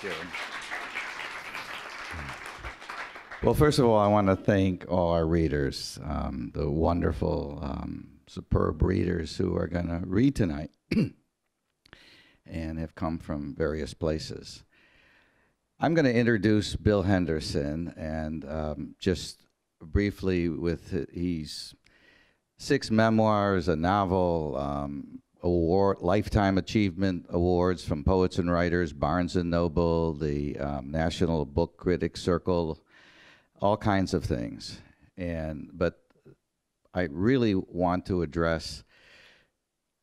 you. Well, first of all, I want to thank all our readers, the wonderful, superb readers who are going to read tonight and have come from various places. I'm going to introduce Bill Henderson, and just briefly he's 6 memoirs, a novel, Lifetime Achievement Awards from Poets and Writers, Barnes & Noble, the National Book Critics Circle, all kinds of things. But I really want to address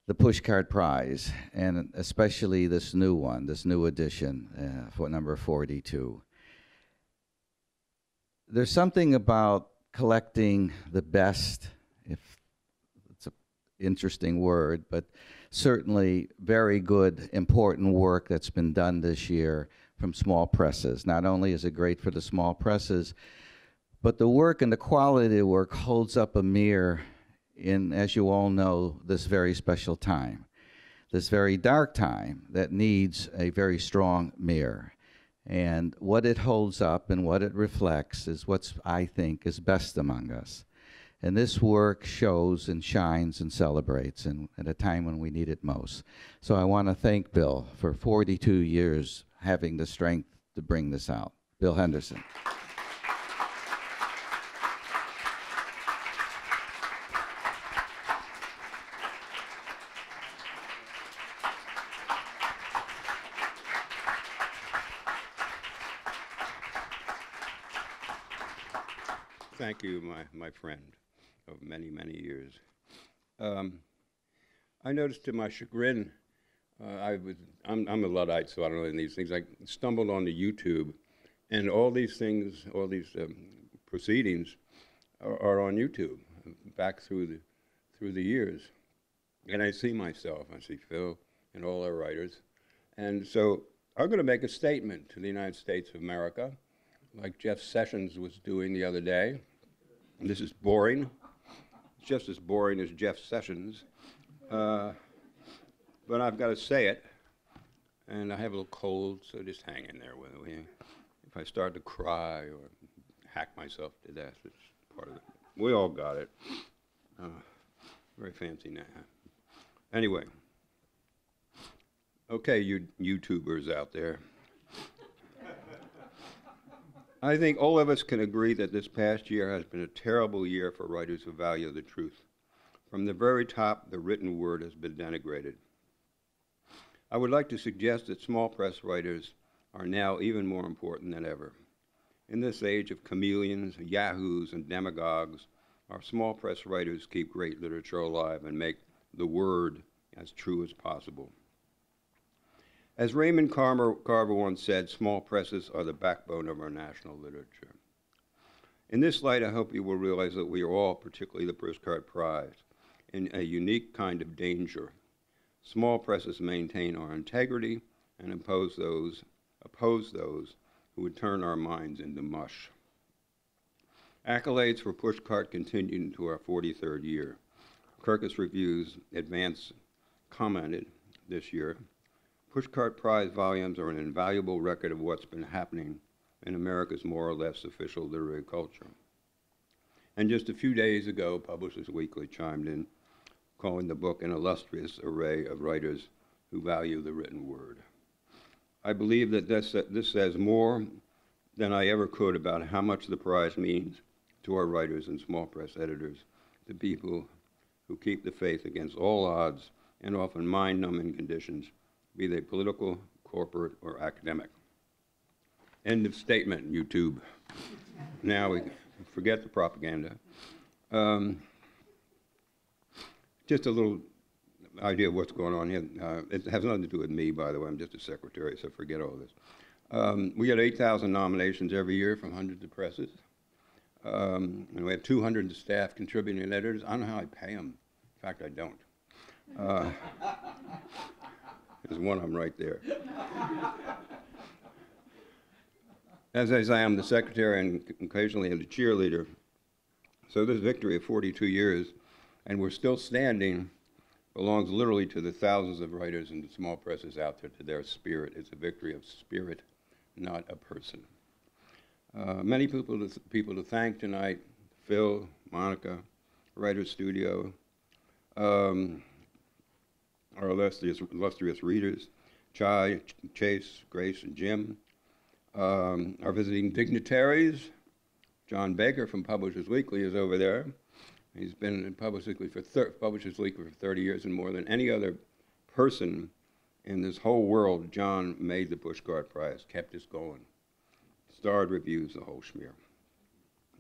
the Pushcart Prize, and especially this new one, this new edition, for number 42. There's something about collecting the best, if it's an interesting word, but certainly very good, important work that's been done this year from small presses. Not only is it great for the small presses, but the work and the quality of the work holds up a mirror in, as you all know, this very special time, this very dark time that needs a very strong mirror. And what it holds up and what it reflects is what I think is best among us. And this work shows and shines and celebrates at a time when we need it most. So I want to thank Bill for 42 years having the strength to bring this out. Bill Henderson. Thank you, my friend of many, many years. I noticed to my chagrin, I'm a Luddite, so I don't know these things. I stumbled onto YouTube, and all these things, all these proceedings are on YouTube, back through the years. And I see myself, I see Phil, and all our writers. And so I'm going to make a statement to the United States of America, like Jeff Sessions was doing the other day. And this is boring. It's just as boring as Jeff Sessions. But I've got to say it. And I have a little cold, so just hang in there with me. If I start to cry or hack myself to death, it's part of it. We all got it. Very fancy now. Anyway. Okay, you YouTubers out there. I think all of us can agree that this past year has been a terrible year for writers who value the truth. From the very top, the written word has been denigrated. I would like to suggest that small press writers are now even more important than ever. In this age of chameleons, yahoos, and demagogues, our small press writers keep great literature alive and make the word as true as possible. As Raymond Carver once said, small presses are the backbone of our national literature. In this light, I hope you will realize that we are all, particularly the Pushcart Prize, in a unique kind of danger. Small presses maintain our integrity and oppose those who would turn our minds into mush. Accolades for Pushcart continued into our 43rd year. Kirkus Review's Advance commented this year, Pushcart Prize volumes are an invaluable record of what's been happening in America's more or less official literary culture. And just a few days ago, Publishers Weekly chimed in, calling the book an illustrious array of writers who value the written word. I believe that this says more than I ever could about how much the prize means to our writers and small press editors, the people who keep the faith against all odds and often mind-numbing conditions, be they political, corporate, or academic. End of statement, YouTube. Now we forget the propaganda. Just a little idea of what's going on here. It has nothing to do with me, by the way. I'm just a secretary, so forget all this. We get 8,000 nominations every year from hundreds of presses. And we have 200 staff contributing editors. I don't know how I pay them. In fact, I don't. There's one of them right there. As I say, I'm the secretary and occasionally the cheerleader. So this victory of 42 years, and we're still standing, belongs literally to the thousands of writers and small presses out there, to their spirit. It's a victory of spirit not a person. Many people to thank tonight: Phil, Monica, Writer's Studio, our illustrious readers, Chai, Chase, Grace, and Jim, our visiting dignitaries. John Baker from Publishers Weekly is over there. He's been in Publishers Weekly for 30 years, and more than any other person in this whole world, John made the Pushcart Prize, kept us going. Starred reviews, the whole schmear.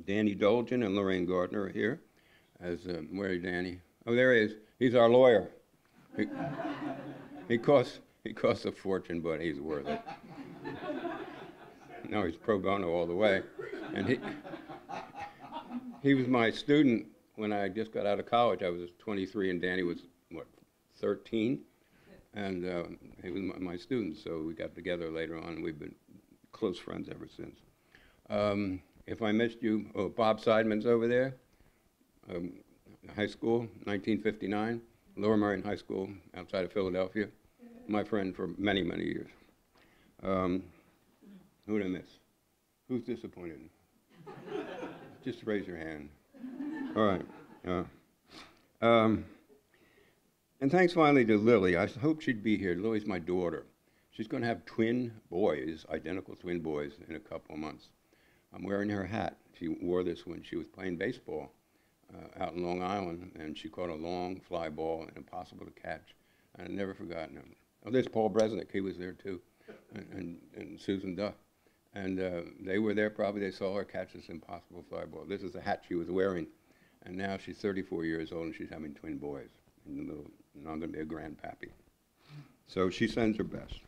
Danny Dolgen and Lorraine Gardner are here. Where is Danny? Oh, there he is. He's our lawyer. He costs a fortune, but he's worth it. No, he's pro bono all the way. And he was my student when I just got out of college. I was 23 and Danny was, 13? And he was my student, so we got together later on, and we've been close friends ever since. If I missed you, Bob Seidman's over there, high school, 1959, Lower Merion High School outside of Philadelphia, my friend for many, many years. Who did I miss? Who's disappointed? Just raise your hand. All right. And thanks finally to Lily. I hope she'd be here. Lily's my daughter. She's going to have twin boys, identical twin boys, in a couple of months. I'm wearing her hat. She wore this when she was playing baseball out in Long Island, and she caught a long fly ball, impossible to catch. And I've never forgotten him. Oh, there's Paul Bresnick. He was there, too, and Susan Duff. And they were there probably. They saw her catch this impossible fly ball. This is the hat she was wearing. And now she's 34 years old, and she's having twin boys. And I'm going to be a grandpappy. So she sends her best.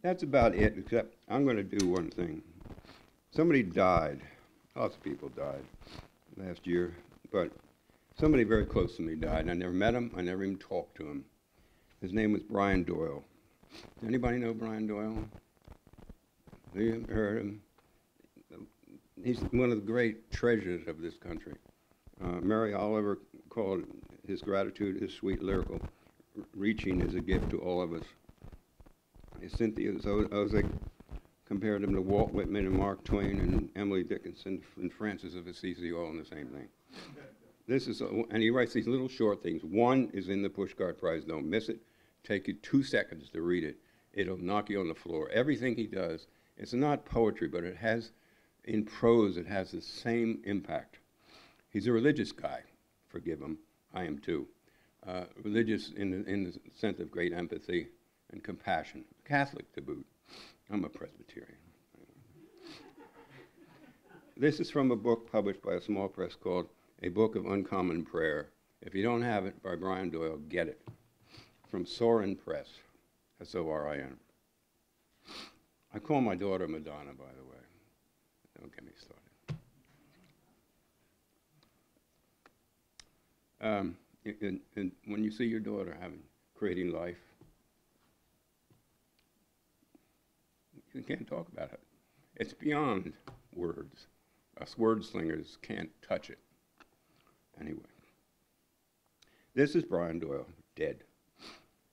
That's about it, except I'm going to do one thing. Somebody died. Lots of people died last year, but somebody very close to me died. I never met him. I never even talked to him. His name was Brian Doyle. Anybody know Brian Doyle? Have you heard him? He's one of the great treasures of this country. Mary Oliver called his gratitude, his sweet lyrical reaching as a gift to all of us. Cynthia Ozek compared him to Walt Whitman and Mark Twain and Emily Dickinson and Francis of Assisi, all in the same thing. And he writes these little short things. One is in the Pushcart Prize. Don't miss it. Take you 2 seconds to read it. It'll knock you on the floor. Everything he does, it's not poetry, but it has, in prose, it has the same impact. He's a religious guy. Forgive him. I am too. Religious in the sense of great empathy and compassion. Catholic to boot. I'm a Presbyterian. This is from a book published by a small press called A Book of Uncommon Prayer. If you don't have it, by Brian Doyle, get it. From Sorin Press, S-O-R-I-N. I call my daughter Madonna, by the way. Don't get me started. And when you see your daughter creating life, you can't talk about it. It's beyond words. Us word slingers can't touch it. Anyway, this is Brian Doyle, dead.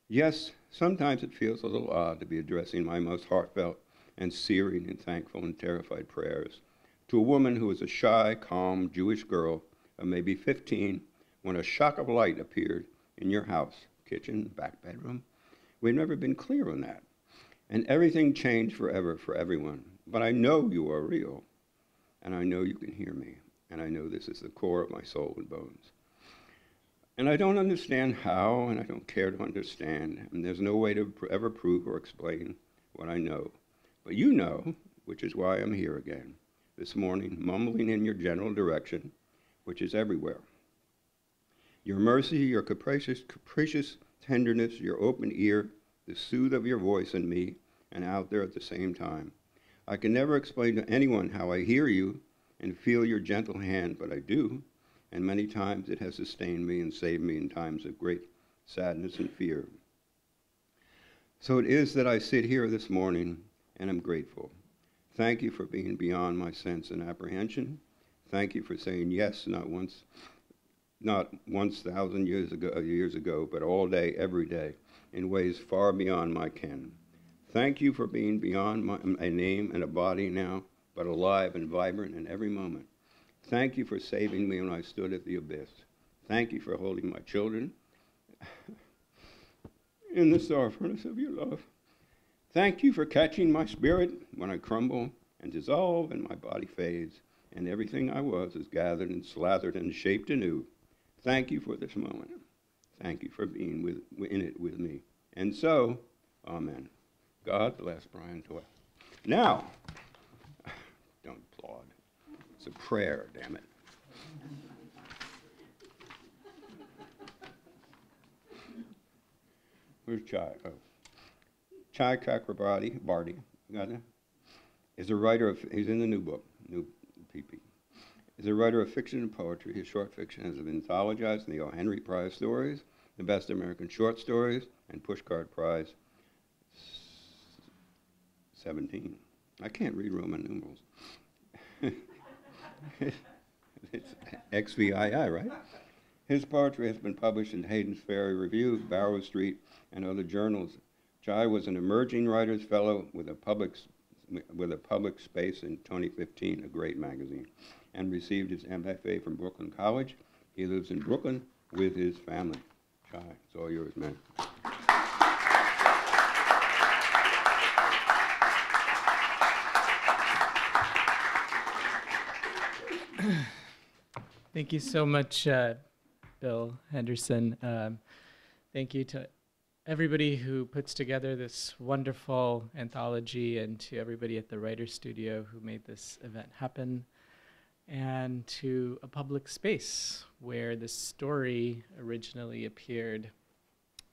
Yes, sometimes it feels a little odd to be addressing my most heartfelt and searing and thankful and terrified prayers to a woman who was a shy, calm Jewish girl of maybe 15 when a shock of light appeared in your house, kitchen, back bedroom. We've never been clear on that. And everything changed forever for everyone. But I know you are real, and I know you can hear me, and I know this is the core of my soul and bones. And I don't understand how, and I don't care to understand, and there's no way to ever prove or explain what I know. But you know, which is why I'm here again this morning, mumbling in your general direction, which is everywhere. Your mercy, your capricious tenderness, your open ear, the soothe of your voice in me and out there at the same time. I can never explain to anyone how I hear you and feel your gentle hand, but I do, and many times it has sustained me and saved me in times of great sadness and fear. So it is that I sit here this morning and am grateful. Thank you for being beyond my sense and apprehension. Thank you for saying yes, not once 1,000 years ago, but all day, every day, in ways far beyond my ken. Thank you for being beyond a name and a body now, but alive and vibrant in every moment. Thank you for saving me when I stood at the abyss. Thank you for holding my children in the star furnace of your love. Thank you for catching my spirit when I crumble and dissolve and my body fades, and everything I was is gathered and slathered and shaped anew. Thank you for this moment. Thank you for being in it with me. And so, amen. God bless Brian Twichell. Now, don't applaud. It's a prayer, damn it. Where's Chai? Oh. Chai Chakrabarti, you got it? Is a writer of, he's in the new book, new PP. Is a writer of fiction and poetry. His short fiction has been anthologized in the O. Henry Prize Stories, the Best American Short Stories, and Pushcart Prize 17. I can't read Roman numerals. It's XLII, right? His poetry has been published in Hayden's Ferry Review, Barrow Street, and other journals. Chai was an emerging writers fellow with a public space in 2015, a great magazine, and received his MFA from Brooklyn College. He lives in Brooklyn with his family. Chai, it's all yours, man. Thank you so much, Bill Henderson. Thank you to everybody who puts together this wonderful anthology, and to everybody at the Writer's Studio who made this event happen, and to a public space where this story originally appeared.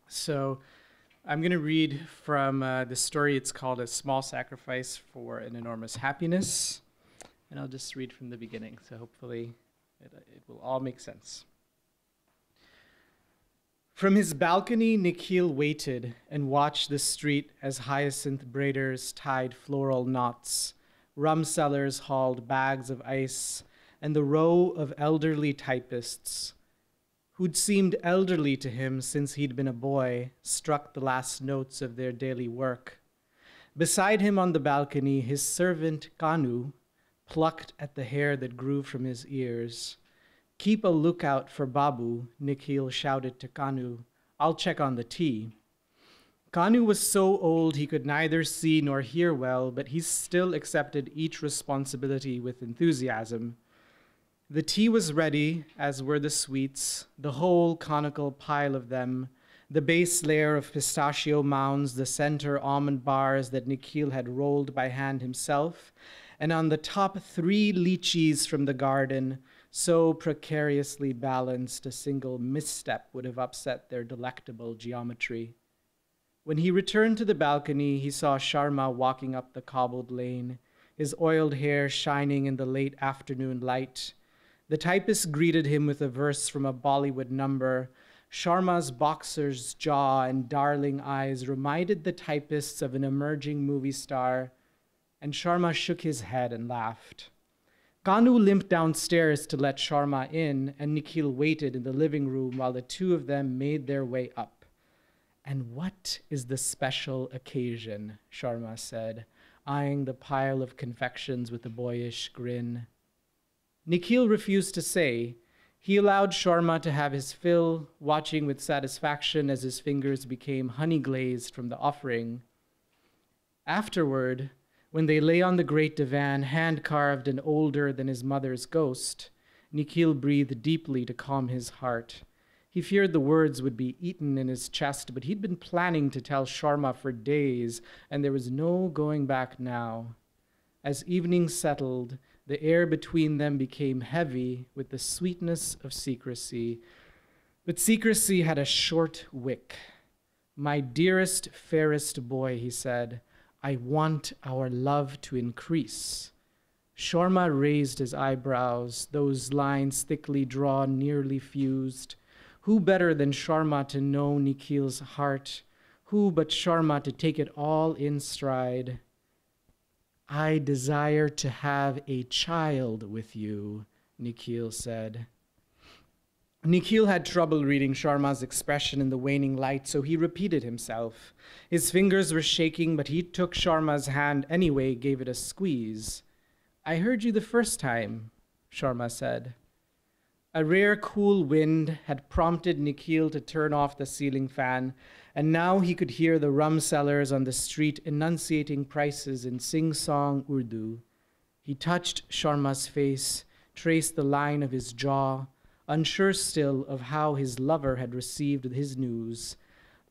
So I'm going to read from the story. It's called A Small Sacrifice for an Enormous Happiness. And I'll just read from the beginning, so hopefully it will all make sense. From his balcony, Nikhil waited and watched the street as hyacinth braiders tied floral knots, rum sellers hauled bags of ice, and the row of elderly typists, who'd seemed elderly to him since he'd been a boy, struck the last notes of their daily work. Beside him on the balcony, his servant Kanu plucked at the hair that grew from his ears. "Keep a lookout for Babu," Nikhil shouted to Kanu. "I'll check on the tea." Kanu was so old he could neither see nor hear well, but he still accepted each responsibility with enthusiasm. The tea was ready, as were the sweets, the whole conical pile of them, the base layer of pistachio mounds, the center almond bars that Nikhil had rolled by hand himself, and on the top 3 lychees from the garden, so precariously balanced a single misstep would have upset their delectable geometry. When he returned to the balcony, he saw Sharma walking up the cobbled lane, his oiled hair shining in the late afternoon light. The typist greeted him with a verse from a Bollywood number. Sharma's boxer's jaw and darling eyes reminded the typists of an emerging movie star, and Sharma shook his head and laughed. Kanu limped downstairs to let Sharma in, and Nikhil waited in the living room while the two of them made their way up. "And what is the special occasion?" Sharma said, eyeing the pile of confections with a boyish grin. Nikhil refused to say. He allowed Sharma to have his fill, watching with satisfaction as his fingers became honey-glazed from the offering. Afterward, when they lay on the great divan, hand-carved and older than his mother's ghost, Nikhil breathed deeply to calm his heart. He feared the words would be eaten in his chest, but he'd been planning to tell Sharma for days, and there was no going back now. As evening settled, the air between them became heavy with the sweetness of secrecy. But secrecy had a short wick. "My dearest, fairest boy," he said, "I want our love to increase." Sharma raised his eyebrows, those lines thickly drawn, nearly fused. Who better than Sharma to know Nikhil's heart? Who but Sharma to take it all in stride? "I desire to have a child with you," Nikhil said. Nikhil had trouble reading Sharma's expression in the waning light, so he repeated himself. His fingers were shaking, but he took Sharma's hand anyway, gave it a squeeze. "I heard you the first time," Sharma said. A rare cool wind had prompted Nikhil to turn off the ceiling fan, and now he could hear the rum sellers on the street enunciating prices in sing-song Urdu. He touched Sharma's face, traced the line of his jaw, unsure still of how his lover had received his news.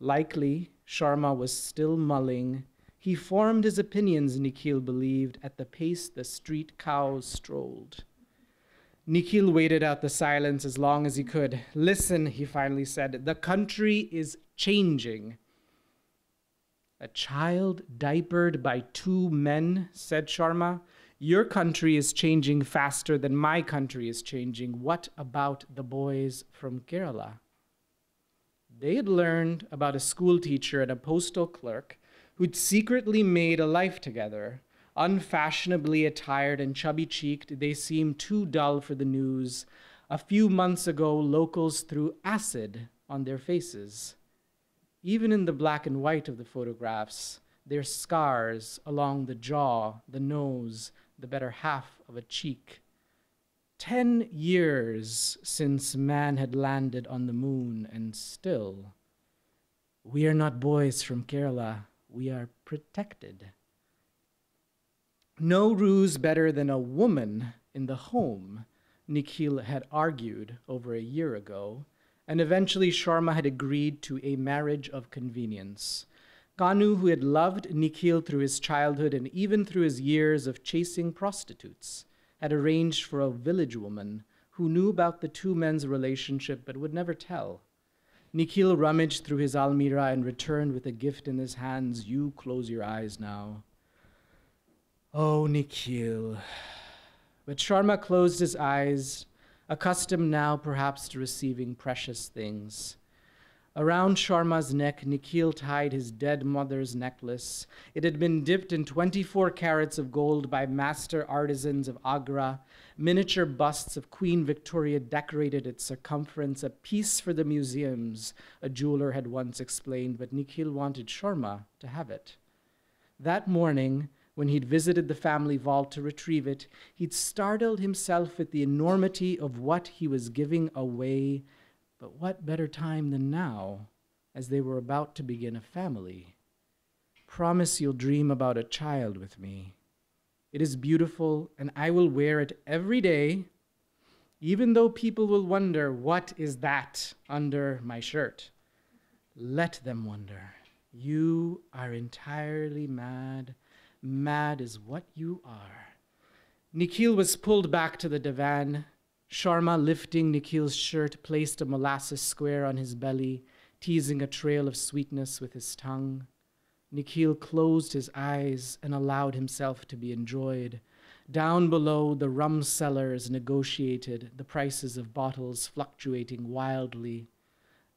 Likely, Sharma was still mulling. He formed his opinions, Nikhil believed, at the pace the street cows strolled. Nikhil waited out the silence as long as he could. "Listen," he finally said, "the country is changing." "A child diapered by two men," said Sharma. "Your country is changing faster than my country is changing. What about the boys from Kerala?" They had learned about a school teacher and a postal clerk who'd secretly made a life together. Unfashionably attired and chubby-cheeked, they seemed too dull for the news. A few months ago, locals threw acid on their faces. Even in the black and white of the photographs, their scars along the jaw, the nose, the better half of a cheek. 10 years since man had landed on the moon, and still, "We are not boys from Kerala. We are protected." No ruse better than a woman in the home, Nikhil had argued over a year ago, and eventually Sharma had agreed to a marriage of convenience. Kanu, who had loved Nikhil through his childhood and even through his years of chasing prostitutes, had arranged for a village woman who knew about the two men's relationship but would never tell. Nikhil rummaged through his almirah and returned with a gift in his hands. "You close your eyes now." "Oh, Nikhil." But Sharma closed his eyes, accustomed now perhaps to receiving precious things. Around Sharma's neck, Nikhil tied his dead mother's necklace. It had been dipped in 24 carats of gold by master artisans of Agra. Miniature busts of Queen Victoria decorated its circumference, a piece for the museums, a jeweler had once explained, but Nikhil wanted Sharma to have it. That morning, when he'd visited the family vault to retrieve it, he'd startled himself at the enormity of what he was giving away. But what better time than now, as they were about to begin a family? "Promise you'll dream about a child with me. It is beautiful, and I will wear it every day, even though people will wonder, what is that under my shirt? Let them wonder. You are entirely mad. Mad is what you are." Nikhil was pulled back to the divan. Sharma, lifting Nikhil's shirt, placed a molasses square on his belly, teasing a trail of sweetness with his tongue. Nikhil closed his eyes and allowed himself to be enjoyed. Down below, the rum sellers negotiated, the prices of bottles fluctuating wildly.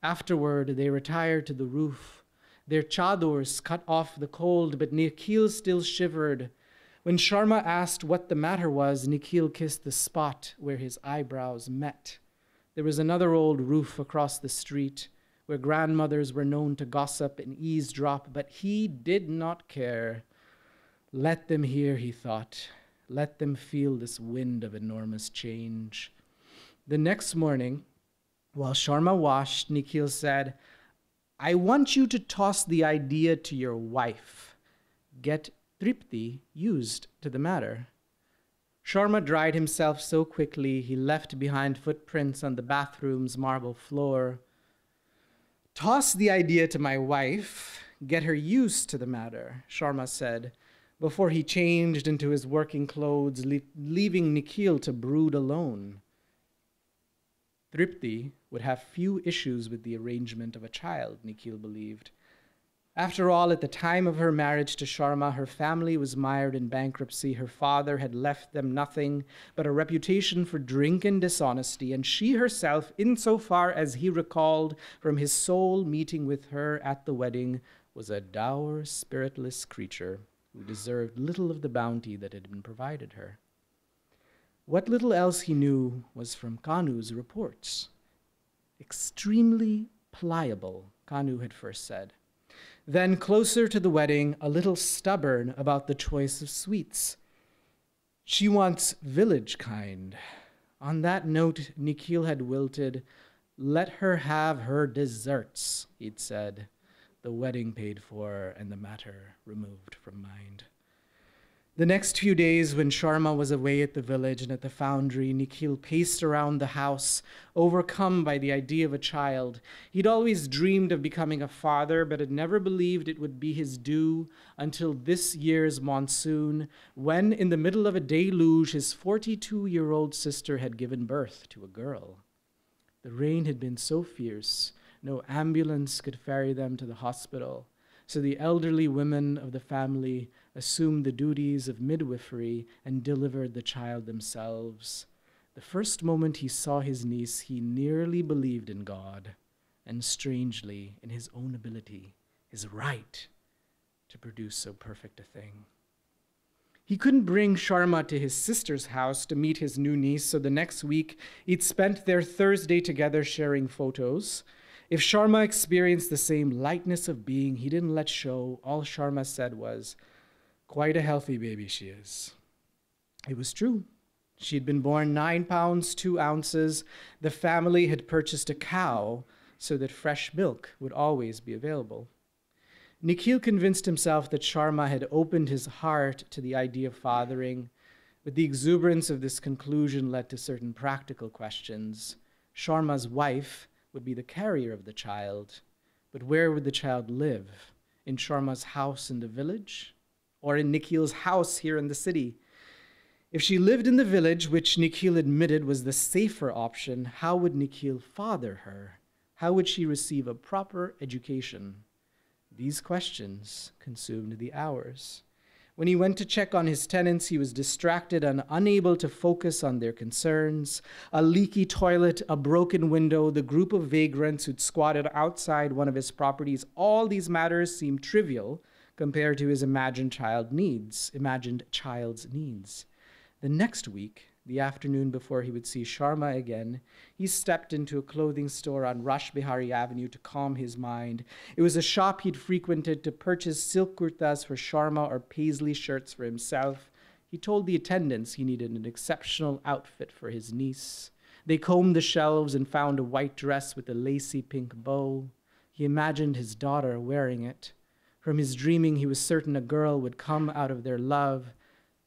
Afterward, they retired to the roof. Their chadors cut off the cold, but Nikhil still shivered. When Sharma asked what the matter was, Nikhil kissed the spot where his eyebrows met. There was another old roof across the street where grandmothers were known to gossip and eavesdrop, but he did not care. Let them hear, he thought. Let them feel this wind of enormous change. The next morning, while Sharma washed, Nikhil said, "I want you to toss the idea to your wife. Get Tripti used to the matter." Sharma dried himself so quickly he left behind footprints on the bathroom's marble floor. "Toss the idea to my wife. Get her used to the matter," Sharma said, before he changed into his working clothes, leaving Nikhil to brood alone. Tripti would have few issues with the arrangement of a child, Nikhil believed. After all, at the time of her marriage to Sharma, her family was mired in bankruptcy. Her father had left them nothing but a reputation for drink and dishonesty, and she herself, insofar as he recalled from his sole meeting with her at the wedding, was a dour, spiritless creature who deserved little of the bounty that had been provided her. What little else he knew was from Kanu's reports. Extremely pliable, Kanu had first said. Then, closer to the wedding, a little stubborn about the choice of sweets. She wants village kind. On that note, Nikhil had wilted. Let her have her desserts, he'd said. The wedding paid for and the matter removed from mind. The next few days, when Sharma was away at the village and at the foundry, Nikhil paced around the house, overcome by the idea of a child. He'd always dreamed of becoming a father, but had never believed it would be his due until this year's monsoon, when, in the middle of a deluge, his 42-year-old sister had given birth to a girl. The rain had been so fierce, no ambulance could ferry them to the hospital, so the elderly women of the family assumed the duties of midwifery and delivered the child themselves. The first moment he saw his niece, he nearly believed in God, and strangely in his own ability, his right to produce so perfect a thing. He couldn't bring Sharma to his sister's house to meet his new niece, so the next week he'd spent their Thursday together sharing photos. If Sharma experienced the same lightness of being, he didn't let show. All Sharma said was, "Quite a healthy baby she is." It was true. She'd been born 9 pounds, 2 ounces. The family had purchased a cow so that fresh milk would always be available. Nikhil convinced himself that Sharma had opened his heart to the idea of fathering, but the exuberance of this conclusion led to certain practical questions. Sharma's wife would be the carrier of the child, but where would the child live? In Sharma's house in the village? Or in Nikhil's house here in the city? If she lived in the village, which Nikhil admitted was the safer option, how would Nikhil father her? How would she receive a proper education? These questions consumed the hours. When he went to check on his tenants, he was distracted and unable to focus on their concerns. A leaky toilet, a broken window, the group of vagrants who'd squatted outside one of his properties, all these matters seemed trivial compared to his imagined child's needs. The next week, the afternoon before he would see Sharma again, he stepped into a clothing store on Rash Bihari Avenue to calm his mind. It was a shop he'd frequented to purchase silk kurtas for Sharma or paisley shirts for himself. He told the attendants he needed an exceptional outfit for his niece. They combed the shelves and found a white dress with a lacy pink bow. He imagined his daughter wearing it. From his dreaming, he was certain a girl would come out of their love.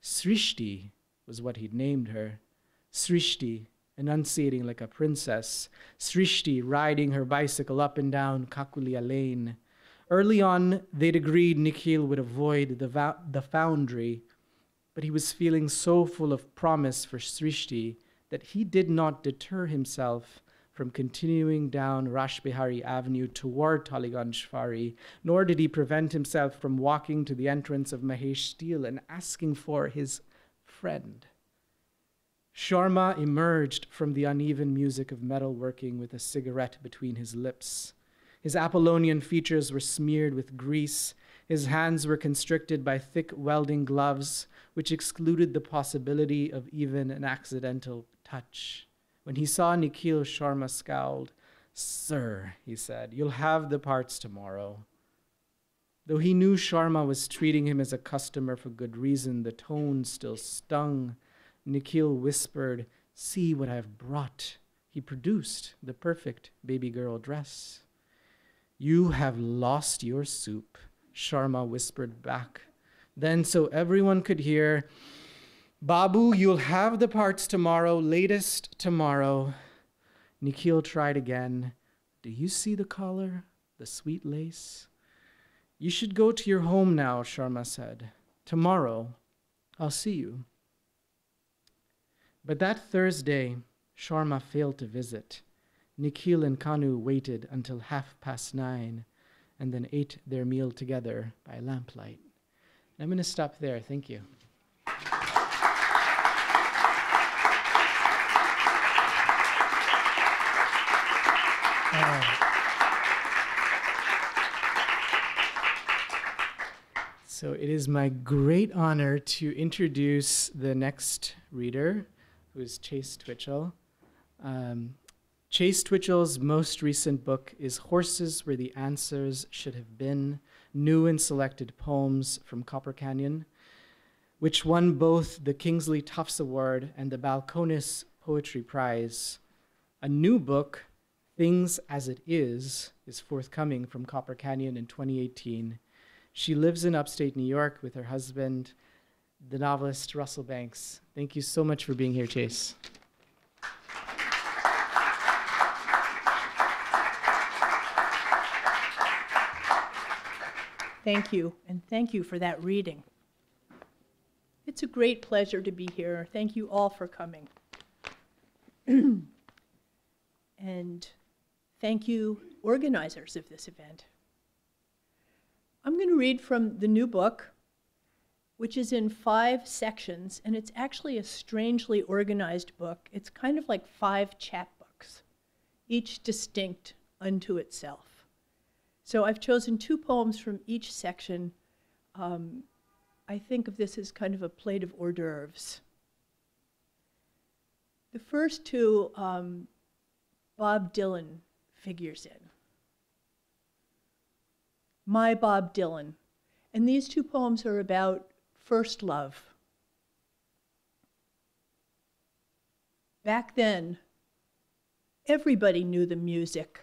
Srishti was what he'd named her. Srishti, enunciating like a princess. Srishti riding her bicycle up and down Kakulia Lane. Early on, they'd agreed Nikhil would avoid the foundry, but he was feeling so full of promise for Srishti that he did not deter himself from continuing down Rash Bihari Avenue toward Taliganj Fari, nor did he prevent himself from walking to the entrance of Mahesh Steel and asking for his friend. Sharma emerged from the uneven music of metalworking with a cigarette between his lips. His Apollonian features were smeared with grease. His hands were constricted by thick welding gloves, which excluded the possibility of even an accidental touch. When he saw Nikhil, Sharma scowled. "Sir," he said, "you'll have the parts tomorrow." Though he knew Sharma was treating him as a customer for good reason, the tone still stung. Nikhil whispered, "See what I've brought." He produced the perfect baby girl dress. "You have lost your soup," Sharma whispered back. Then, so everyone could hear, "Babu, you'll have the parts tomorrow, latest tomorrow." Nikhil tried again. "Do you see the collar, the sweet lace?" "You should go to your home now," Sharma said. "Tomorrow, I'll see you." But that Thursday, Sharma failed to visit. Nikhil and Kanu waited until 9:30 and then ate their meal together by lamplight. I'm going to stop there. Thank you. So it is my great honor to introduce the next reader, who is Chase Twichell. Chase Twichell's most recent book is Horses Where the Answers Should Have Been, New and Selected Poems from Copper Canyon, which won both the Kingsley Tufts Award and the Balcones Poetry Prize. A new book, Things as It is forthcoming from Copper Canyon in 2018. She lives in upstate New York with her husband, the novelist Russell Banks. Thank you so much for being here, Chase. Thank you, and thank you for that reading. It's a great pleasure to be here. Thank you all for coming. And thank you, organizers of this event. I'm going to read from the new book, which is in 5 sections, and it's actually a strangely organized book. It's kind of like 5 chapbooks, each distinct unto itself. So I've chosen 2 poems from each section. I think of this as kind of a plate of hors d'oeuvres. The first 2, Bob Dylan figures in. My Bob Dylan. And these 2 poems are about first love. Back then, everybody knew the music.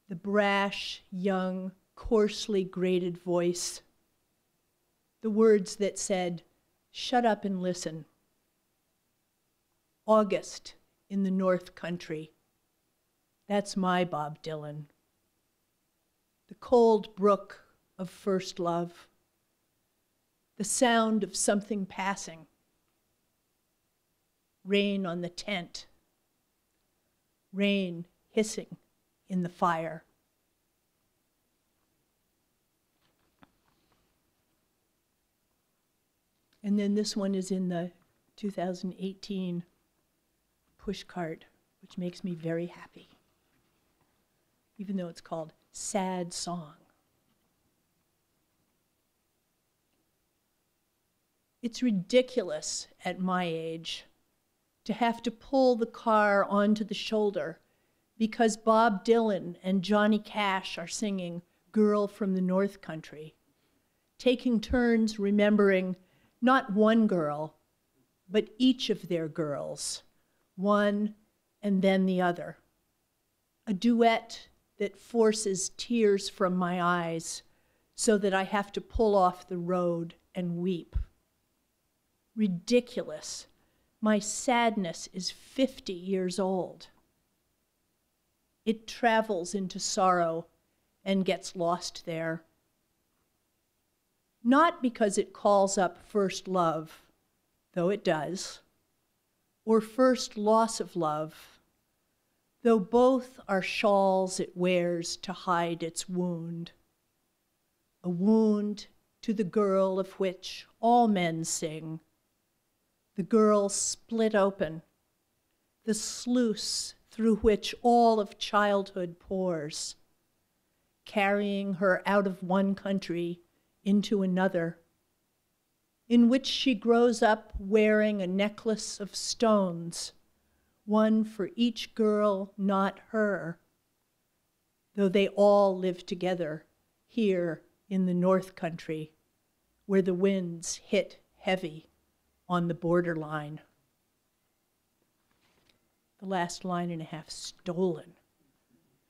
The brash, young, coarsely graded voice. The words that said, shut up and listen. August in the North Country. That's my Bob Dylan. The cold brook of first love. The sound of something passing. Rain on the tent. Rain hissing in the fire. And then this one is in the 2018 Pushcart, which makes me very happy, even though it's called Sad Song. It's ridiculous at my age to have to pull the car onto the shoulder because Bob Dylan and Johnny Cash are singing Girl from the North Country, taking turns remembering not one girl, but each of their girls, one and then the other. A duet that forces tears from my eyes so that I have to pull off the road and weep. Ridiculous. My sadness is 50 years old. It travels into sorrow and gets lost there. Not because it calls up first love, though it does, or first loss of love, though both are shawls it wears to hide its wound. A wound to the girl of which all men sing, the girl split open, the sluice through which all of childhood pours, carrying her out of one country into another, in which she grows up wearing a necklace of stones, one for each girl not her, though they all live together here in the North Country, where the winds hit heavy on the borderline. The last line and a half stolen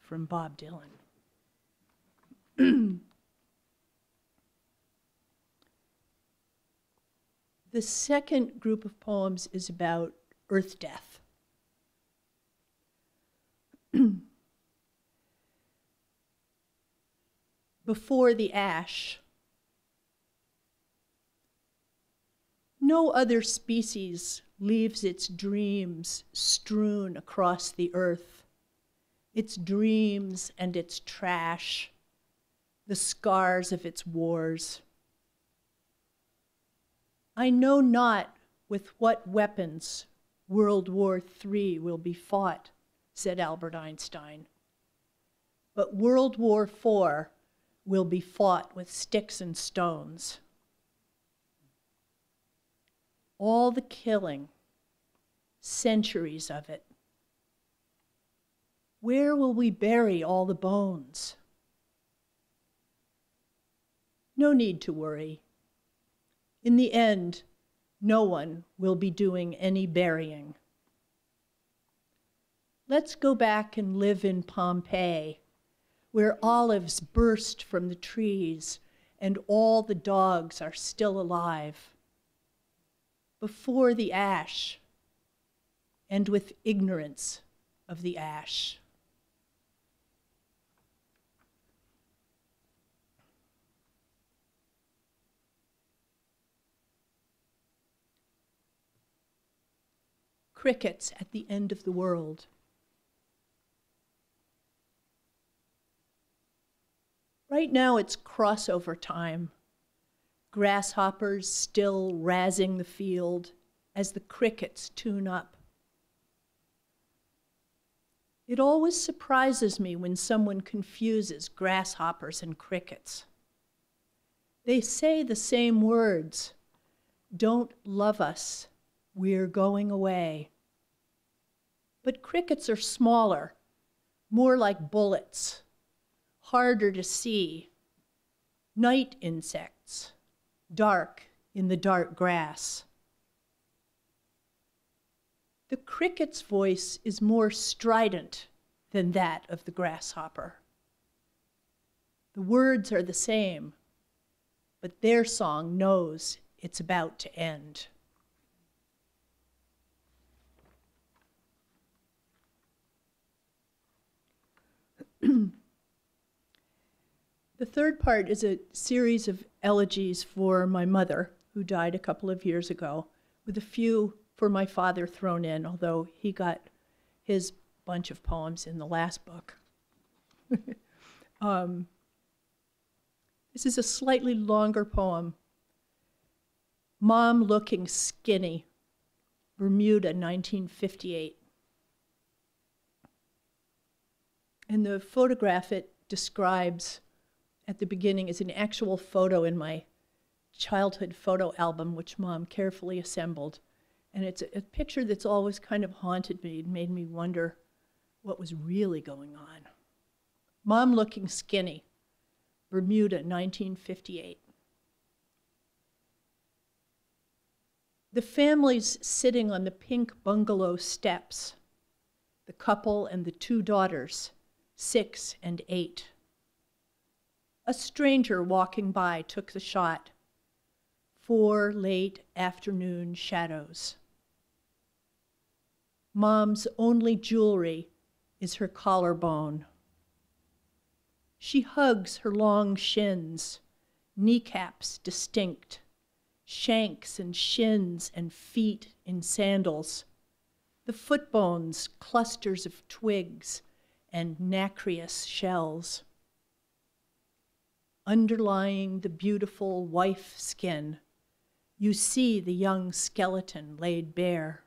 from Bob Dylan. The second group of poems is about Earth Death. Before the ash, no other species leaves its dreams strewn across the earth, its dreams and its trash, the scars of its wars. I know not with what weapons World War III will be fought, said Albert Einstein. But World War IV will be fought with sticks and stones. All the killing, centuries of it, Where will we bury all the bones? No need to worry. In the end, no one will be doing any burying. Let's go back and live in Pompeii, where olives burst from the trees and all the dogs are still alive. Before the ash, and with ignorance of the ash. Crickets at the end of the world. Right now it's crossover time. Grasshoppers still razzing the field as the crickets tune up. It always surprises me when someone confuses grasshoppers and crickets. They say the same words. Don't love us, we're going away. But crickets are smaller, more like bullets, harder to see, night insects, dark in the dark grass. The cricket's voice is more strident than that of the grasshopper. The words are the same, but their song knows it's about to end. The third part is a series of elegies for my mother, who died a couple of years ago, with a few for my father thrown in, although he got his bunch of poems in the last book. This is a slightly longer poem. Mom Looking Skinny, Bermuda, 1958. And the photograph it describes at the beginning is an actual photo in my childhood photo album, which Mom carefully assembled. And it's a picture that's always kind of haunted me and made me wonder what was really going on. Mom Looking Skinny, Bermuda, 1958. The family's sitting on the pink bungalow steps, the couple and the two daughters, 6 and 8. A stranger walking by took the shot. 4 late afternoon shadows. Mom's only jewelry is her collarbone. She hugs her long shins, kneecaps distinct, shanks and shins and feet in sandals, the foot bones clusters of twigs and nacreous shells. Underlying the beautiful wife skin, you see the young skeleton laid bare.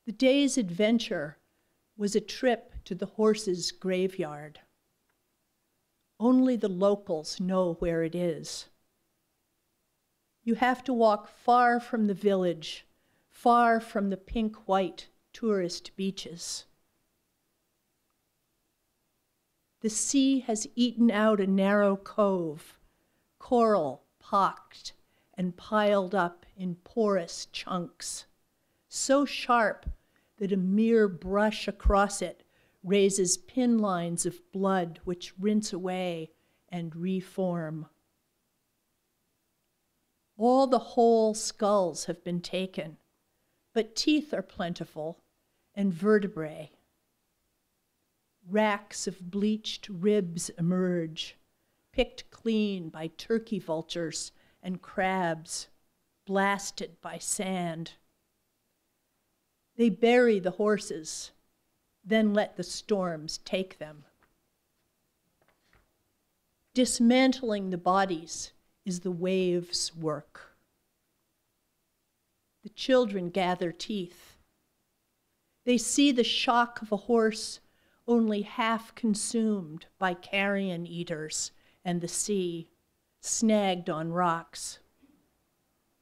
The day's adventure was a trip to the horse's graveyard. Only the locals know where it is. You have to walk far from the village, far from the pink-white tourist beaches. The sea has eaten out a narrow cove, coral pocked and piled up in porous chunks, so sharp that a mere brush across it raises pin lines of blood which rinse away and reform. All the whole skulls have been taken, but teeth are plentiful and vertebrae. Racks of bleached ribs emerge, picked clean by turkey vultures and crabs, blasted by sand. They bury the horses, then let the storms take them. Dismantling the bodies is the waves' work. The children gather teeth. They see the shock of a horse only half consumed by carrion eaters and the sea, snagged on rocks.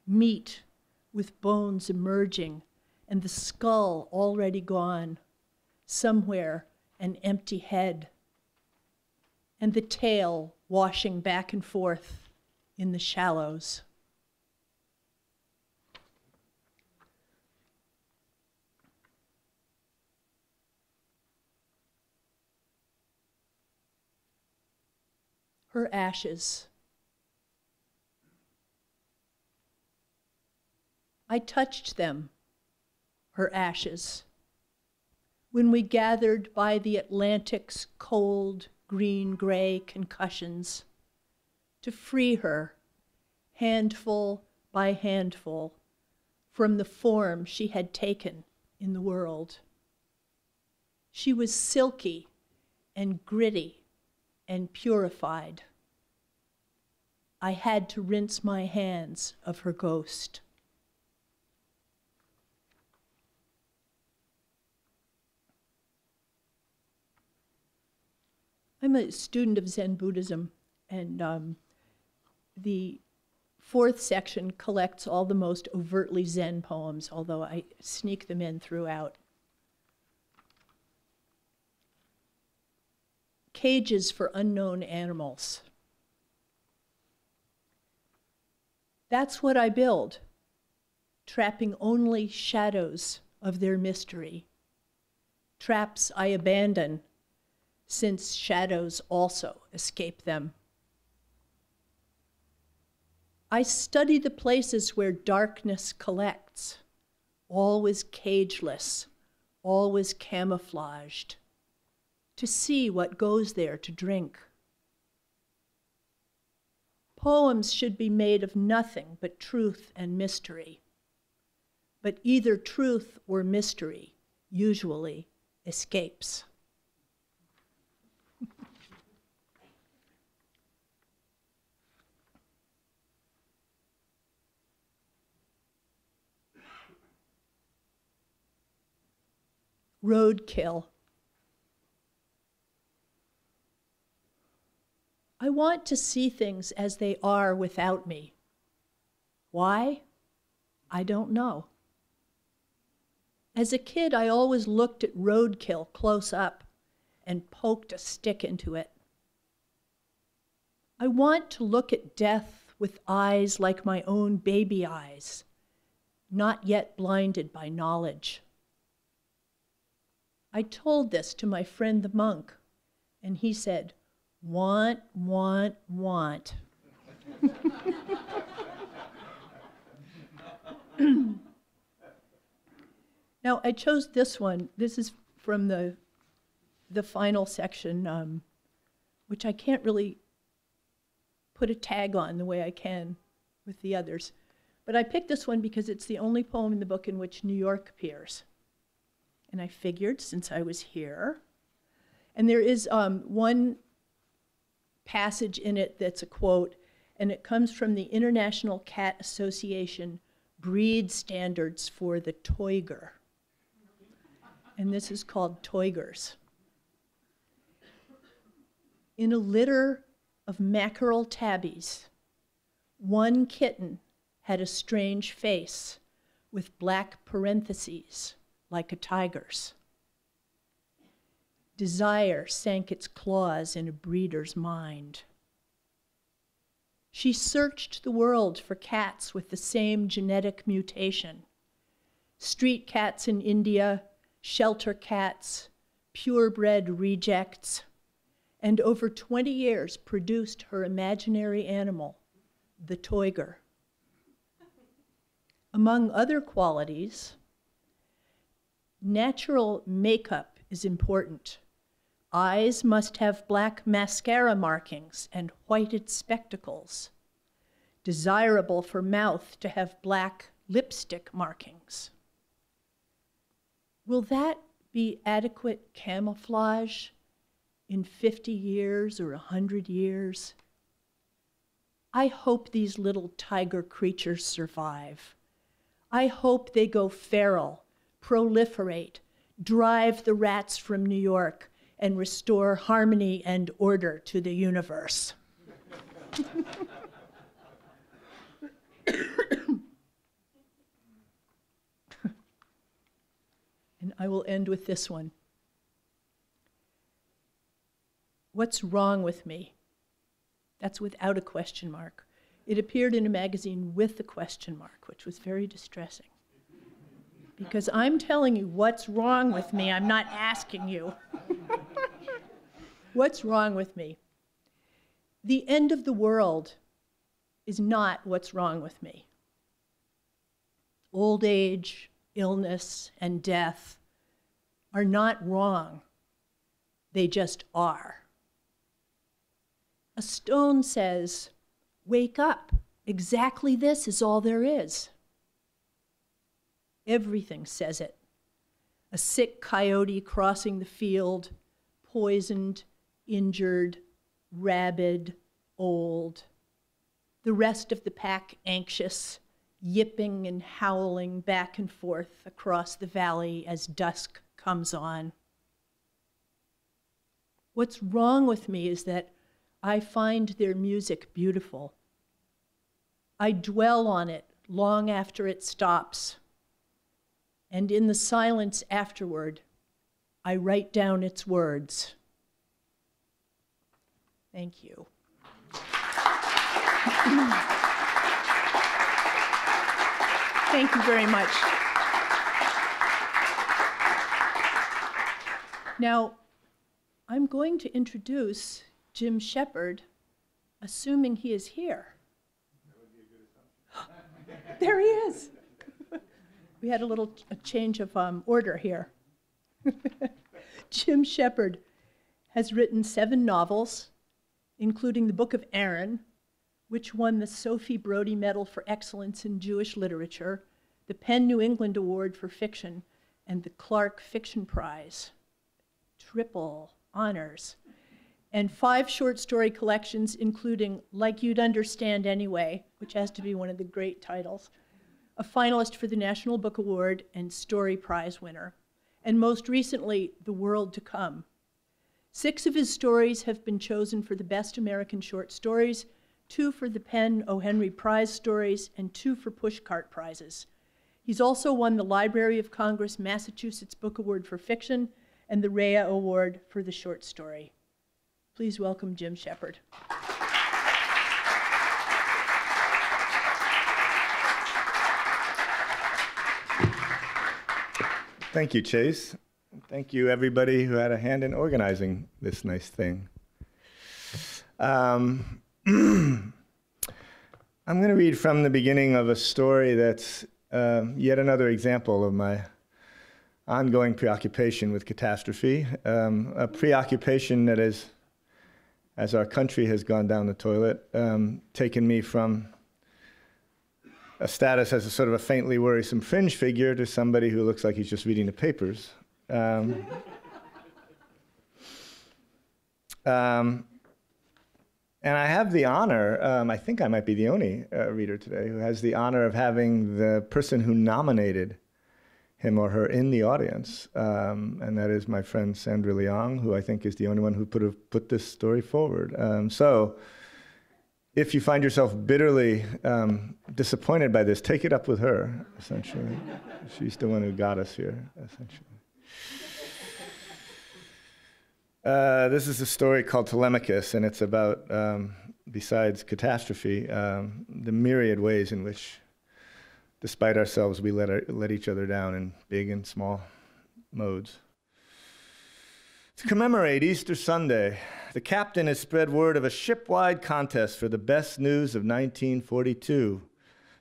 Meat with bones emerging and the skull already gone, somewhere an empty head, and the tail washing back and forth in the shallows. Her ashes. I touched them, her ashes, when we gathered by the Atlantic's cold, green-gray concussions to free her, handful by handful, from the form she had taken in the world. She was silky and gritty and purified. I had to rinse my hands of her ghost. I'm a student of Zen Buddhism, and the fourth section collects all the most overtly Zen poems, although I sneak them in throughout. Cages for unknown animals. That's what I build, trapping only shadows of their mystery. Traps I abandon, since shadows also escape them. I study the places where darkness collects, always cageless, always camouflaged, to see what goes there to drink. Poems should be made of nothing but truth and mystery, but either truth or mystery usually escapes. Roadkill. I want to see things as they are without me. Why? I don't know. As a kid, I always looked at roadkill close up and poked a stick into it. I want to look at death with eyes like my own baby eyes, not yet blinded by knowledge. I told this to my friend the monk, and he said, "Want, want, want." Now, I chose this one. This is from the final section, which I can't really put a tag on the way I can with the others. But I picked this one because it's the only poem in the book in which New York appears. And I figured, since I was here, and there is one passage in it that's a quote, and it comes from the International Cat Association breed standards for the Toiger. And this is called Toigers. In a litter of mackerel tabbies, one kitten had a strange face with black parentheses, like a tiger's. Desire sank its claws in a breeder's mind. She searched the world for cats with the same genetic mutation. Street cats in India, shelter cats, purebred rejects, and over 20 years produced her imaginary animal, the Toiger. Among other qualities, natural makeup is important. Eyes must have black mascara markings and whited spectacles. Desirable for mouth to have black lipstick markings. Will that be adequate camouflage in 50 years or 100 years? I hope these little tiger creatures survive. I hope they go feral, proliferate, drive the rats from New York, and restore harmony and order to the universe. And I will end with this one. What's Wrong with Me? That's without a question mark. It appeared in a magazine with a question mark, which was very distressing. Because I'm telling you what's wrong with me, I'm not asking you. What's wrong with me? The end of the world is not what's wrong with me. Old age, illness, and death are not wrong. They just are. A stone says, wake up. Exactly this is all there is. Everything says it. A sick coyote crossing the field, poisoned, injured, rabid, old. The rest of the pack anxious, yipping and howling back and forth across the valley as dusk comes on. What's wrong with me is that I find their music beautiful. I dwell on it long after it stops. And in the silence afterward, I write down its words. Thank you. Thank you very much. Now, I'm going to introduce Jim Shepard, assuming he is here. That would be a good assumption. There he is. We had a change of order here. Jim Shepard has written 7 novels, including the Book of Aaron, which won the Sophie Brody Medal for Excellence in Jewish Literature, the Penn New England Award for Fiction, and the Clark Fiction Prize. Triple honors. And 5 short story collections, including Like You'd Understand Anyway, which has to be one of the great titles, a finalist for the National Book Award and Story Prize winner, and most recently, The World to Come. 6 of his stories have been chosen for the Best American Short Stories, 2 for the Penn O. Henry Prize Stories, and 2 for Pushcart Prizes. He's also won the Library of Congress Massachusetts Book Award for Fiction and the Rhea Award for the short story. Please welcome Jim Shepard. Thank you, Chase. Thank you, everybody who had a hand in organizing this nice thing. I'm going to read from the beginning of a story that's yet another example of my ongoing preoccupation with catastrophe, a preoccupation that is, as our country has gone down the toilet, taken me from a status as a sort of a faintly worrisome fringe figure to somebody who looks like he's just reading the papers. And I have the honor, I think I might be the only reader today who has the honor of having the person who nominated him or her in the audience, and that is my friend Sandra Leong, who I think is the only one who put this story forward. So if you find yourself bitterly disappointed by this, take it up with her, essentially. She's the one who got us here, essentially. This is a story called Telemachus, and it's about, besides catastrophe, the myriad ways in which, despite ourselves, we let each other down in big and small modes. To commemorate Easter Sunday, the captain has spread word of a ship-wide contest for the best news of 1942.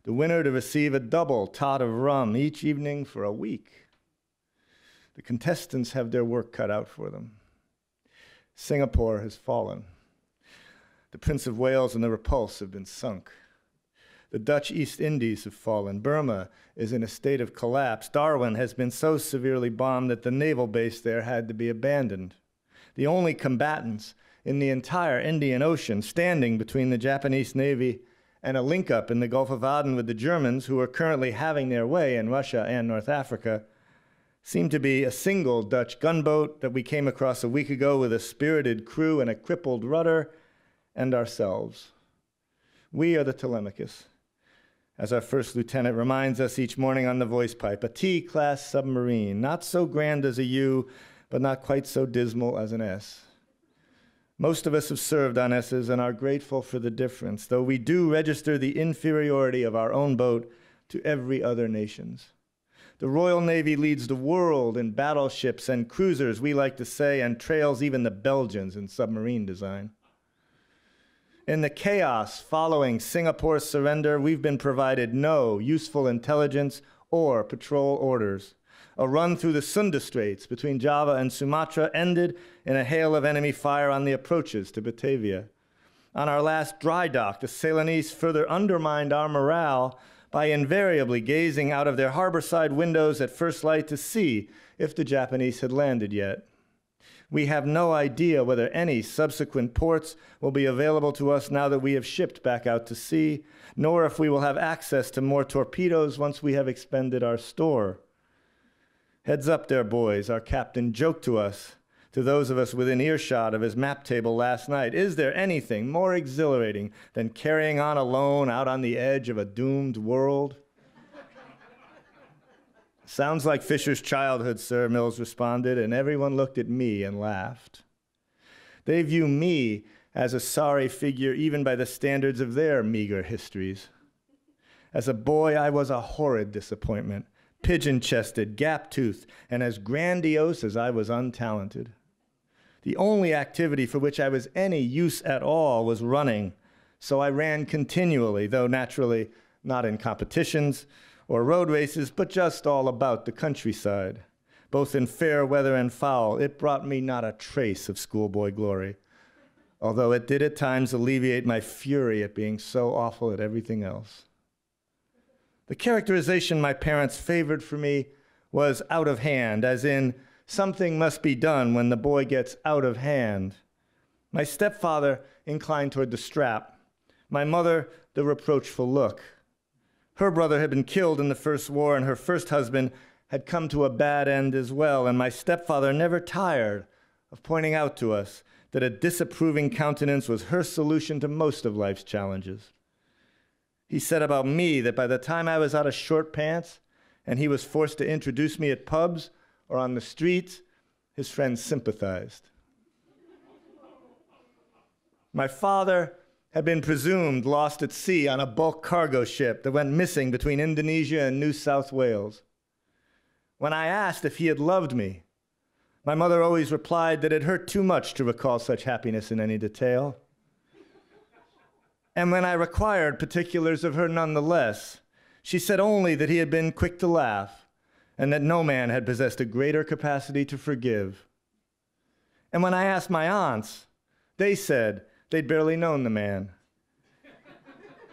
The winner to receive a double tot of rum each evening for a week. The contestants have their work cut out for them. Singapore has fallen. The Prince of Wales and the Repulse have been sunk. The Dutch East Indies have fallen. Burma is in a state of collapse. Darwin has been so severely bombed that the naval base there had to be abandoned. The only combatants in the entire Indian Ocean, standing between the Japanese Navy and a link-up in the Gulf of Aden with the Germans, who are currently having their way in Russia and North Africa, seem to be a single Dutch gunboat that we came across a week ago with a spirited crew and a crippled rudder, and ourselves. We are the Telemachus, as our first lieutenant reminds us each morning on the voice pipe, a T-class submarine, not so grand as a U, but not quite so dismal as an S. Most of us have served on S's and are grateful for the difference, though we do register the inferiority of our own boat to every other nation's. The Royal Navy leads the world in battleships and cruisers, we like to say, and trails even the Belgians in submarine design. In the chaos following Singapore's surrender, we've been provided no useful intelligence or patrol orders. A run through the Sunda Straits between Java and Sumatra ended in a hail of enemy fire on the approaches to Batavia. On our last dry dock, the Ceylonese further undermined our morale by invariably gazing out of their harborside windows at first light to see if the Japanese had landed yet. We have no idea whether any subsequent ports will be available to us now that we have shipped back out to sea, nor if we will have access to more torpedoes once we have expended our store. Heads up there, boys, our captain joked to us, to those of us within earshot of his map table last night. Is there anything more exhilarating than carrying on alone out on the edge of a doomed world? Sounds like Fisher's childhood, sir, Mills responded, and everyone looked at me and laughed. They view me as a sorry figure even by the standards of their meager histories. As a boy, I was a horrid disappointment, pigeon-chested, gap-toothed, and as grandiose as I was untalented. The only activity for which I was any use at all was running, so I ran continually, though naturally not in competitions or road races, but just all about the countryside. Both in fair weather and foul, it brought me not a trace of schoolboy glory, although it did at times alleviate my fury at being so awful at everything else. The characterization my parents favored for me was out of hand, as in, something must be done when the boy gets out of hand. My stepfather inclined toward the strap, my mother the reproachful look. Her brother had been killed in the First War, and her first husband had come to a bad end as well, and my stepfather never tired of pointing out to us that a disapproving countenance was her solution to most of life's challenges. He said about me that by the time I was out of short pants and he was forced to introduce me at pubs or on the streets, his friends sympathized. My father had been presumed lost at sea on a bulk cargo ship that went missing between Indonesia and New South Wales. When I asked if he had loved me, my mother always replied that it hurt too much to recall such happiness in any detail. And when I required particulars of her nonetheless, she said only that he had been quick to laugh and that no man had possessed a greater capacity to forgive. And when I asked my aunts, they said they'd barely known the man.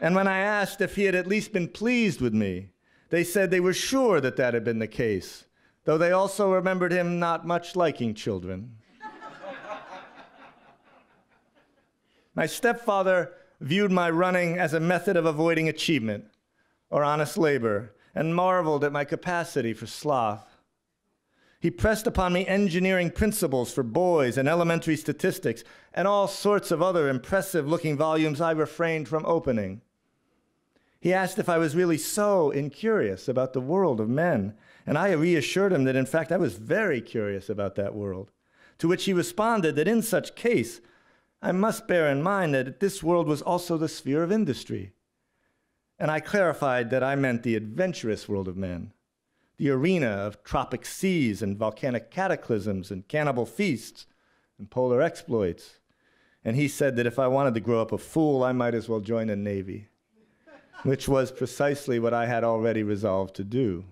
And when I asked if he had at least been pleased with me, they said they were sure that that had been the case, though they also remembered him not much liking children. My stepfather viewed my running as a method of avoiding achievement or honest labor, and marveled at my capacity for sloth. He pressed upon me engineering principles for boys and elementary statistics and all sorts of other impressive-looking volumes I refrained from opening. He asked if I was really so incurious about the world of men, and I reassured him that, in fact, I was very curious about that world, to which he responded that in such case, I must bear in mind that this world was also the sphere of industry. And I clarified that I meant the adventurous world of men, the arena of tropic seas and volcanic cataclysms and cannibal feasts and polar exploits. And he said that if I wanted to grow up a fool, I might as well join the Navy, which was precisely what I had already resolved to do.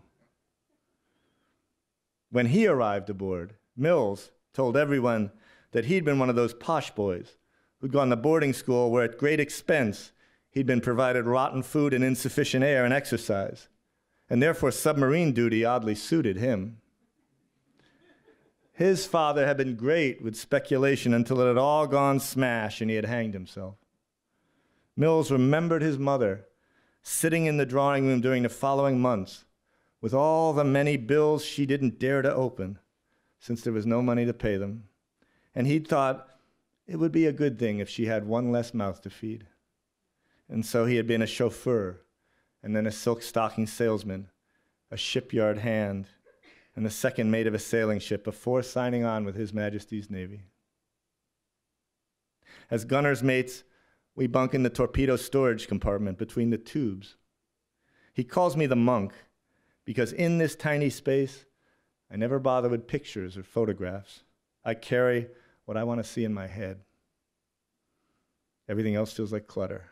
When he arrived aboard, Mills told everyone that he'd been one of those posh boys who'd gone to boarding school where at great expense he'd been provided rotten food and insufficient air and exercise, and therefore submarine duty oddly suited him. His father had been great with speculation until it had all gone smash and he had hanged himself. Mills remembered his mother sitting in the drawing room during the following months with all the many bills she didn't dare to open since there was no money to pay them. And he'd thought it would be a good thing if she had one less mouth to feed. And so he had been a chauffeur, and then a silk stocking salesman, a shipyard hand, and the second mate of a sailing ship before signing on with His Majesty's Navy. As gunner's mates, we bunk in the torpedo storage compartment between the tubes. He calls me the monk because in this tiny space, I never bother with pictures or photographs. I carry what I want to see in my head. Everything else feels like clutter.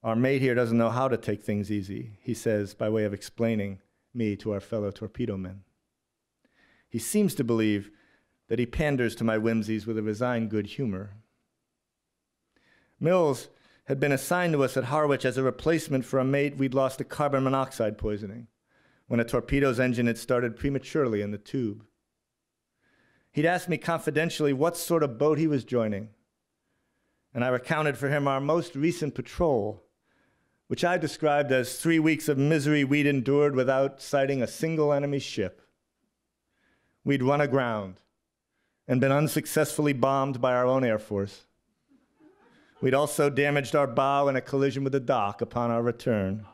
Our mate here doesn't know how to take things easy, he says, by way of explaining me to our fellow torpedo men. He seems to believe that he panders to my whimsies with a resigned good humor. Mills had been assigned to us at Harwich as a replacement for a mate we'd lost to carbon monoxide poisoning when a torpedo's engine had started prematurely in the tube. He'd asked me confidentially what sort of boat he was joining, and I recounted for him our most recent patrol, which I described as 3 weeks of misery we'd endured without sighting a single enemy ship. We'd run aground and been unsuccessfully bombed by our own Air Force. We'd also damaged our bow in a collision with the dock upon our return.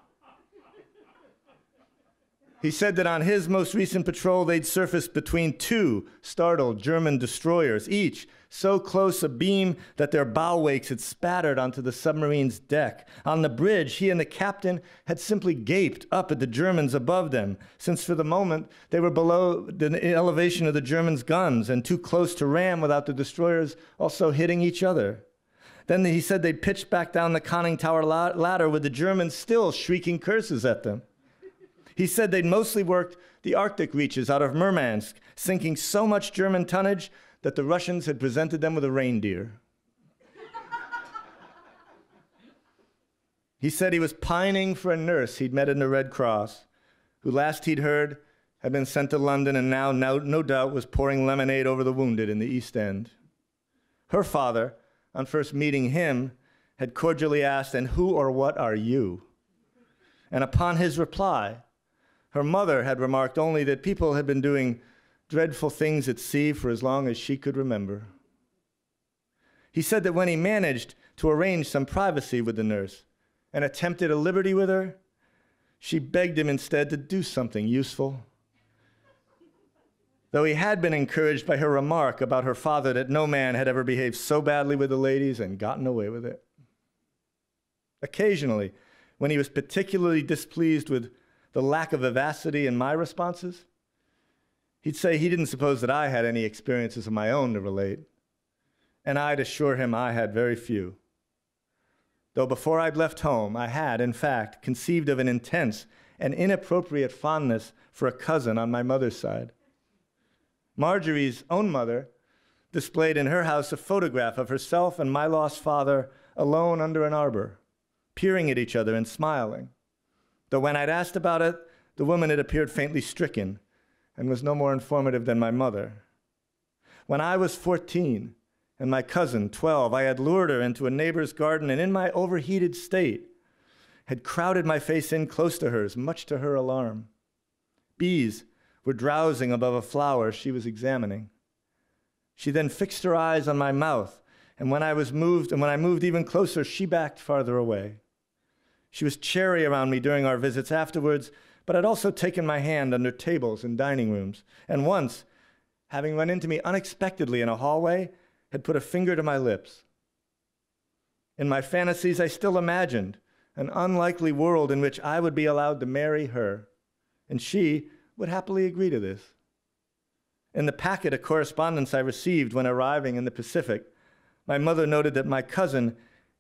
He said that on his most recent patrol, they'd surfaced between 2 startled German destroyers, each so close abeam that their bow wakes had spattered onto the submarine's deck. On the bridge, he and the captain had simply gaped up at the Germans above them, since for the moment they were below the elevation of the Germans' guns and too close to ram without the destroyers also hitting each other. Then he said they'd pitched back down the conning tower ladder with the Germans still shrieking curses at them. He said they'd mostly worked the Arctic reaches out of Murmansk, sinking so much German tonnage that the Russians had presented them with a reindeer. He said he was pining for a nurse he'd met in the Red Cross, who last he'd heard had been sent to London and now no doubt was pouring lemonade over the wounded in the East End. Her father, on first meeting him, had cordially asked, "And who or what are you?" And upon his reply, her mother had remarked only that people had been doing dreadful things at sea for as long as she could remember. He said that when he managed to arrange some privacy with the nurse and attempted a liberty with her, she begged him instead to do something useful. Though he had been encouraged by her remark about her father that no man had ever behaved so badly with the ladies and gotten away with it. Occasionally, when he was particularly displeased with the lack of vivacity in my responses, he'd say he didn't suppose that I had any experiences of my own to relate, and I'd assure him I had very few. Though before I'd left home, I had, in fact, conceived of an intense and inappropriate fondness for a cousin on my mother's side. Marjorie's own mother displayed in her house a photograph of herself and my lost father alone under an arbor, peering at each other and smiling. Though when I'd asked about it, the woman had appeared faintly stricken and was no more informative than my mother. When I was 14 and my cousin 12, I had lured her into a neighbor's garden and in my overheated state had crowded my face in close to hers, much to her alarm. Bees were drowsing above a flower she was examining. She then fixed her eyes on my mouth, and when I moved even closer, she backed farther away. She was chary around me during our visits afterwards, but had also taken my hand under tables in dining rooms, and once, having run into me unexpectedly in a hallway, had put a finger to my lips. In my fantasies, I still imagined an unlikely world in which I would be allowed to marry her, and she would happily agree to this. In the packet of correspondence I received when arriving in the Pacific, my mother noted that my cousin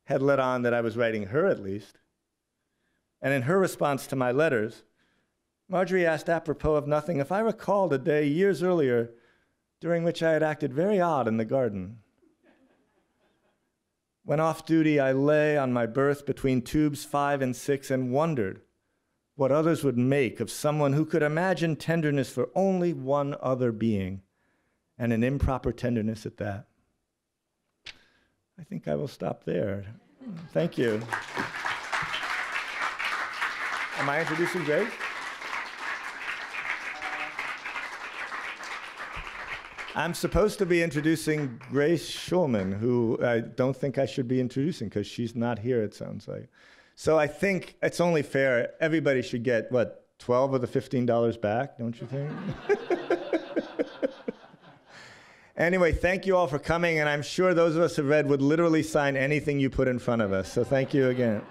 had let on that I was writing her at least. And in her response to my letters, Marjorie asked apropos of nothing if I recalled a day years earlier during which I had acted very odd in the garden. When off duty, I lay on my berth between tubes 5 and 6 and wondered what others would make of someone who could imagine tenderness for only one other being, and an improper tenderness at that. I think I will stop there. Thank you. Am I introducing Grace? I'm supposed to be introducing Grace Schulman, who I don't think I should be introducing because she's not here, it sounds like. So I think it's only fair. Everybody should get, what, 12 of the $15 back, don't you think? Anyway, thank you all for coming, and I'm sure those of us who read would literally sign anything you put in front of us. So thank you again.